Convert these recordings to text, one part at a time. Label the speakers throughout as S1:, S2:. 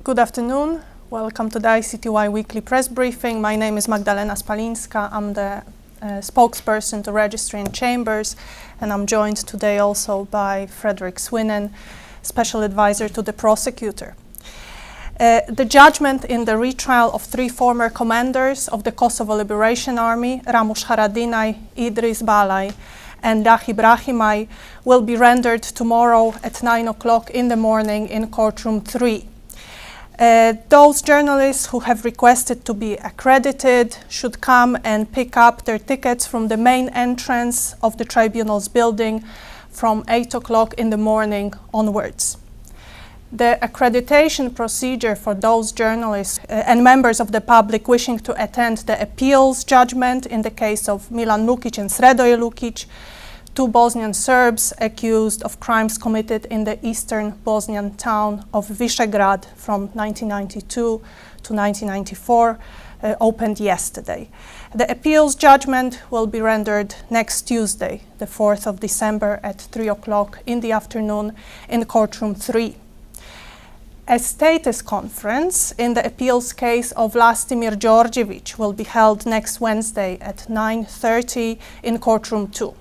S1: Good afternoon. Welcome to the ICTY weekly press briefing. My name is Magdalena Spalinska. I'm the spokesperson to Registry and Chambers, and I'm joined today also by Frederick Swinen, special advisor to the prosecutor. The judgment in the retrial of 3 former commanders of the Kosovo Liberation Army, Ramush Haradinaj, Idriz, Balaj, and Lahi Brahimaj, will be rendered tomorrow at 9 o'clock in the morning in Courtroom III. Those journalists who have requested to be accredited should come and pick up their tickets from the main entrance of the Tribunal's building from 8 o'clock in the morning onwards. The accreditation procedure for those journalists and members of the public wishing to attend the Appeals Judgement in the case of Milan Lukić and Sredoje Lukić, 2 Bosnian Serbs accused of crimes committed in the Eastern Bosnian town of Višegrad from 1992 to 1994, opened yesterday. The appeals judgment will be rendered next Tuesday, the 4th of December at 3 o'clock in the afternoon in Courtroom III. A status conference in the appeals case of Vlastimir Đorđević will be held next Wednesday at 9:30 in Courtroom II.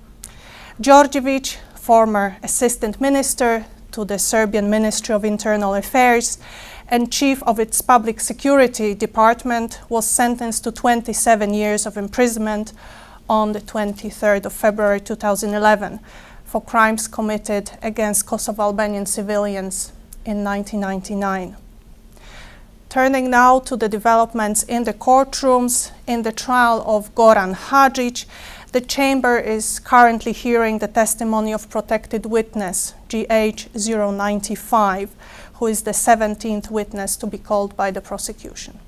S1: Đorđević, former assistant minister to the Serbian Ministry of Internal Affairs and chief of its public security department, was sentenced to 27 years of imprisonment on the 23rd of February 2011 for crimes committed against Kosovo Albanian civilians in 1999. Turning now to the developments in the courtrooms, in the trial of Goran Hadžić, the Chamber is currently hearing the testimony of protected witness GH095, who is the 17th witness to be called by the prosecution.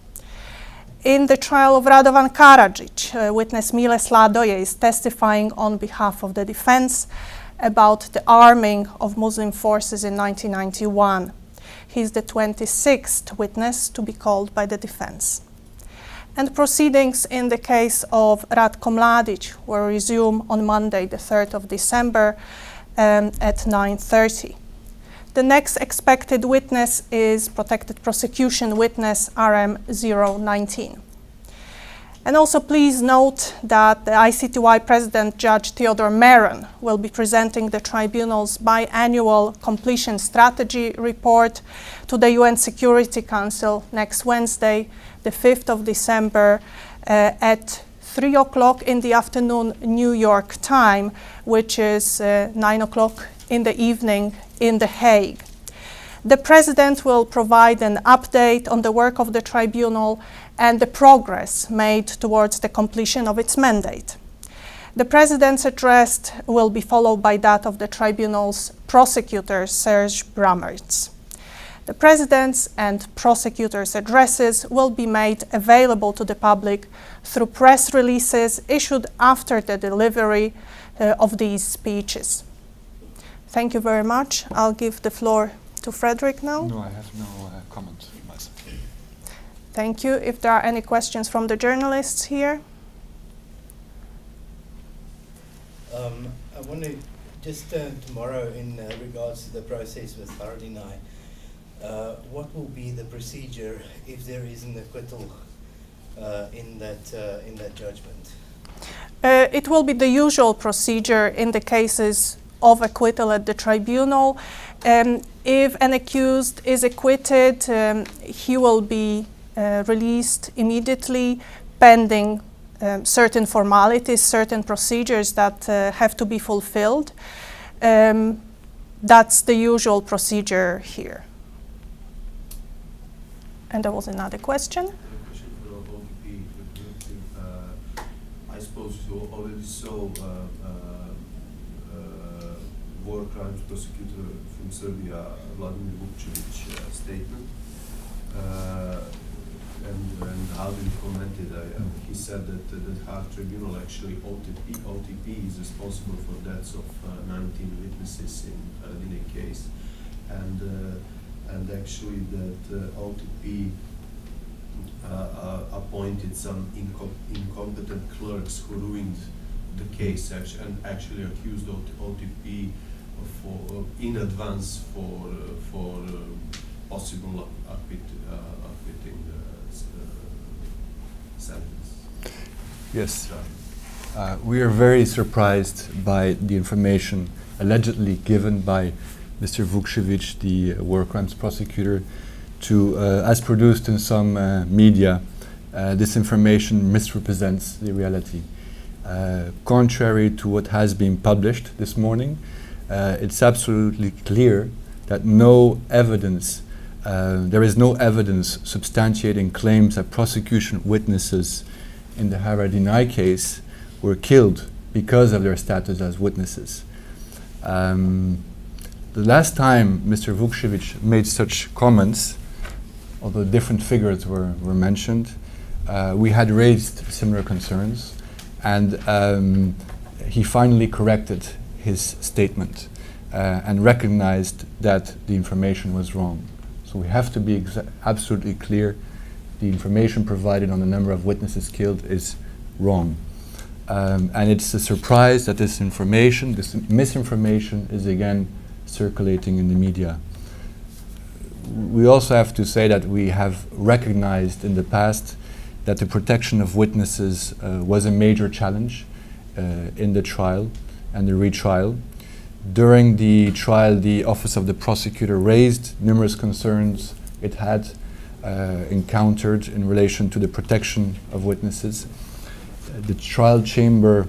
S1: In the trial of Radovan Karadžić, witness Mile Sredoje is testifying on behalf of the defense about the arming of Muslim forces in 1991. He is the 26th witness to be called by the defense. And proceedings in the case of Ratko Mladić will resume on Monday, the 3rd of December at 9:30. The next expected witness is protected prosecution witness RM019. And also please note that the ICTY President Judge Theodor Meron will be presenting the Tribunal's biannual completion strategy report to the UN Security Council next Wednesday, the 5th of December at 3 o'clock in the afternoon New York time, which is 9 o'clock in the evening in The Hague. The President will provide an update on the work of the Tribunal and the progress made towards the completion of its mandate. The President's address will be followed by that of the Tribunal's prosecutor, Serge Brammertz. The President's and prosecutors' addresses will be made available to the public through press releases issued after the delivery of these speeches. Thank you very much. I'll give the floor to Frederick now.
S2: No, I have no comment from myself.
S1: Thank you. If there are any questions from the journalists here.
S3: I want to just tomorrow in regards to the process with Haradinaj, what will be the procedure if there is an acquittal in that judgment?
S1: It will be the usual procedure in the cases of acquittal at the tribunal. If an accused is acquitted, he will be released immediately pending certain formalities, certain procedures that have to be fulfilled. That's the usual procedure here. And there was another question.
S4: A question for OTP. I suppose you already saw war crimes prosecutor from Serbia, Vlastimir Đorđević, statement. And how did he comment it? He said that the Hague Tribunal, actually OTP is responsible for deaths of 19 witnesses in Haradinaj case, and actually that OTP appointed some incompetent clerks who ruined the case and actually accused OTP for in advance for possible acquitting sentence.
S2: Yes. We are very surprised by the information allegedly given by Mr. Vukcević, the war crimes prosecutor, as produced in some media. This information misrepresents the reality. Contrary to what has been published this morning, it's absolutely clear that there is no evidence substantiating claims that prosecution witnesses in the Haradinaj case were killed because of their status as witnesses. The last time Mr. Vukcević made such comments, although different figures were mentioned, we had raised similar concerns, and he finally corrected his statement and recognized that the information was wrong. So we have to be absolutely clear. The information provided on the number of witnesses killed is wrong. And it's a surprise that this misinformation is again circulating in the media. We also have to say that we have recognized in the past that the protection of witnesses was a major challenge in the trial and the retrial. During the trial, the Office of the Prosecutor raised numerous concerns it had encountered in relation to the protection of witnesses. The trial chamber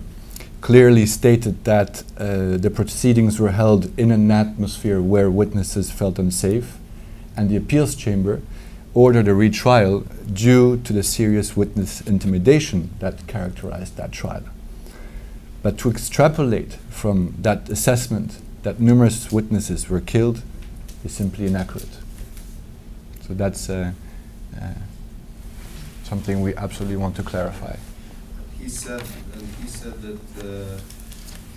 S2: clearly stated that the proceedings were held in an atmosphere where witnesses felt unsafe, and the appeals chamber ordered a retrial due to the serious witness intimidation that characterized that trial. But to extrapolate from that assessment that numerous witnesses were killed is simply inaccurate. So that's something we absolutely want to clarify.
S4: He said that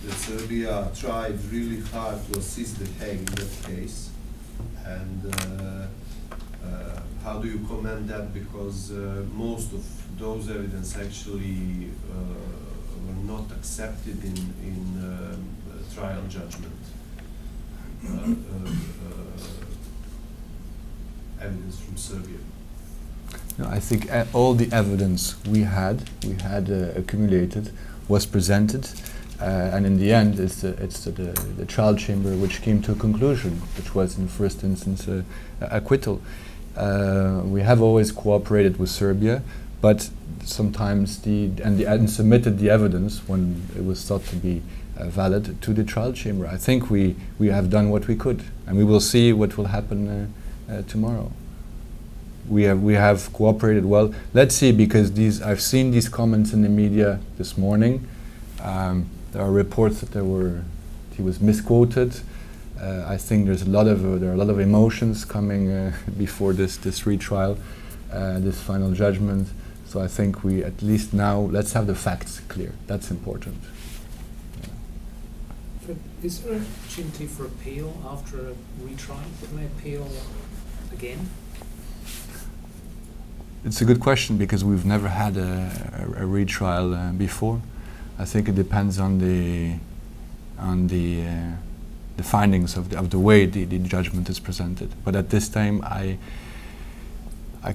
S4: Serbia tried really hard to assist the Hague in that case. And how do you comment that? Because most of those evidence actually were not accepted in trial judgment. Evidence from Serbia.
S2: No, I think all the evidence we had accumulated was presented, and in the end, it's the trial chamber which came to a conclusion, which was in first instance acquittal. We have always cooperated with Serbia, but sometimes and submitted the evidence when it was thought to be valid to the trial chamber. I think we have done what we could, and we will see what will happen tomorrow. We have cooperated well. Let's see, because I've seen these comments in the media this morning. There are reports that he was misquoted. I think there are a lot of emotions coming before this retrial, this final judgment. So I think we at least now let's have the facts clear. That's important.
S5: Is there an opportunity for appeal after a retrial? Can they appeal again?
S2: It's a good question, because we've never had a retrial before. I think it depends on the findings of the way the judgment is presented. But at this time, I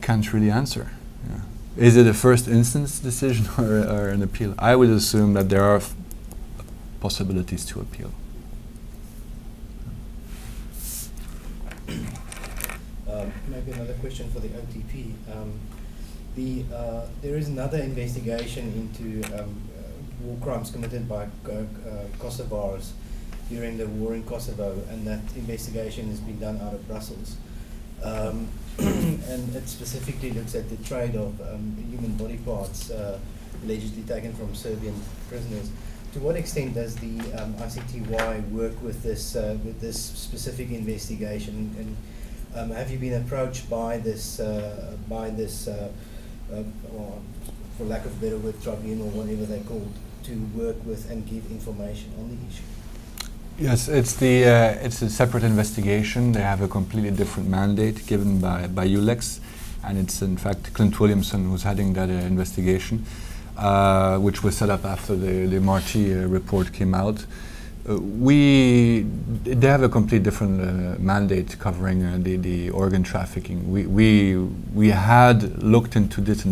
S2: can't really answer. Yeah. Is it a first instance decision or an appeal? I would assume that there are possibilities to appeal.
S3: Maybe another question for the OTP. There is another investigation into war crimes committed by Kosovars during the war in Kosovo, and that investigation has been done out of Brussels. And it specifically looks at the trade of human body parts allegedly taken from Serbian prisoners. To what extent does the ICTY work with this specific investigation, and have you been approached by this for lack of a better word, tribunal, whatever they're called, to work with and give information on the issue?
S2: Yes, it's a separate investigation. They have a completely different mandate given by ULEX, and it's in fact Clint Williamson who's heading that investigation, which was set up after the Marti report came out. They have a complete different mandate covering the organ trafficking. We had looked into this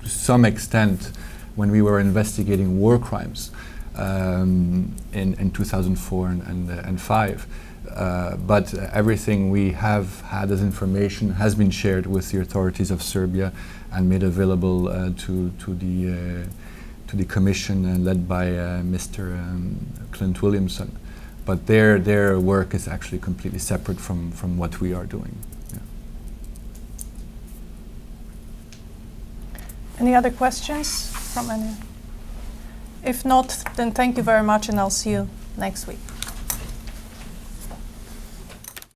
S2: to some extent when we were investigating war crimes in 2004 and 5. But everything we have had as information has been shared with the authorities of Serbia and made available to the commission led by Mr. Clint Williamson. But their work is actually completely separate from what we are doing. Yeah.
S1: Any other questions from any? If not, then thank you very much, and I'll see you next week.